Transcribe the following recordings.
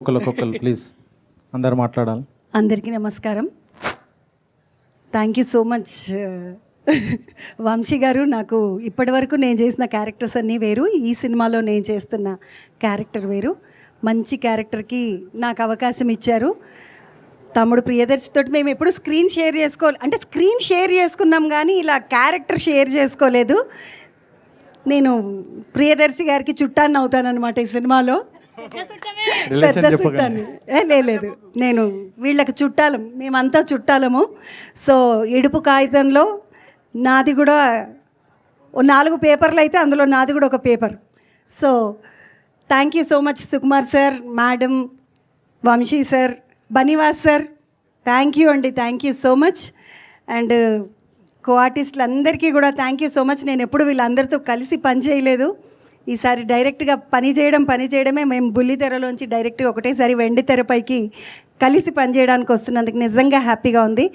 ఒక్కొక్కరు ప్లీజ్ అందరు మాట్లాడాలి. అందరికీ నమస్కారం. Thank you so much Vamshi garu. నాకు ఇప్పటివరకు నేను చేసిన క్యారెక్టర్స్ అన్నీ వేరు, ఈ సినిమాలో నేను చేస్తున్న క్యారెక్టర్ వేరు. మంచి క్యారెక్టర్కి నాకు అవకాశం ఇచ్చారు. తమ్ముడు ప్రియదర్శితో మేము ఎప్పుడు స్క్రీన్ షేర్ చేసుకున్నాం కానీ ఇలా క్యారెక్టర్ షేర్ చేసుకోలేదు. నేను ప్రియదర్శి గారికి చుట్టాన్ని అవుతానన్నమాట ఈ సినిమాలో. పెద్ద చుట్టాన్ని లేదు, నేను వీళ్ళకి చుట్టాలం, మేమంతా చుట్టాలము. సో ఇడుపు కాగితంలో నాది కూడా 4 పేపర్లు అయితే అందులో నాది కూడా ఒక paper. So thank you so much Sukumar sir, madam, Vamsi sir, Banivas sir, thank you అండి, thank you so much. And co ఆర్టిస్టులు అందరికీ కూడా థ్యాంక్ యూ సో మచ్. నేను ఎప్పుడు వీళ్ళందరితో కలిసి పని చేయలేదు. ఈసారి డైరెక్ట్గా పని చేయడమే. మేము బుల్లితెరలోంచి డైరెక్ట్గా ఒకటేసారి వెండి తెరపైకి కలిసి పనిచేయడానికి వస్తున్నందుకు నిజంగా హ్యాపీగా ఉంది.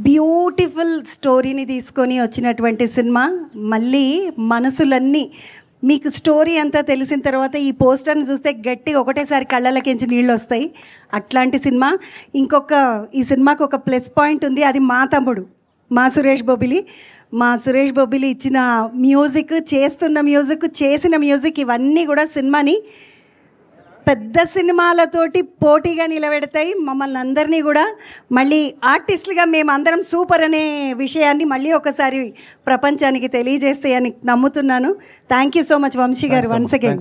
బ్యూటిఫుల్ స్టోరీని తీసుకొని వచ్చినటువంటి సినిమా. మళ్ళీ మనసులన్నీ మీకు స్టోరీ అంతా తెలిసిన తర్వాత ఈ పోస్టర్ని చూస్తే గట్టిగా ఒకటేసారి కళ్ళలకించి నీళ్ళు వస్తాయి. అట్లాంటి సినిమా. ఈ సినిమాకి ఒక ప్లస్ పాయింట్ ఉంది, అది మా తమ్ముడు, మా సురేష్ బొబ్బిలి ఇచ్చిన మ్యూజిక్, చేసిన మ్యూజిక్ ఇవన్నీ కూడా సినిమాని పెద్ద సినిమాలతోటి పోటీగా నిలబెడతాయి. మమ్మల్ని అందరినీ కూడా మళ్ళీ ఆర్టిస్టులుగా మేమందరం సూపర్ అనే విషయాన్ని మళ్ళీ ఒకసారి ప్రపంచానికి తెలియజేస్తాయని నమ్ముతున్నాను. Thank you so much Vamshi garu, once again.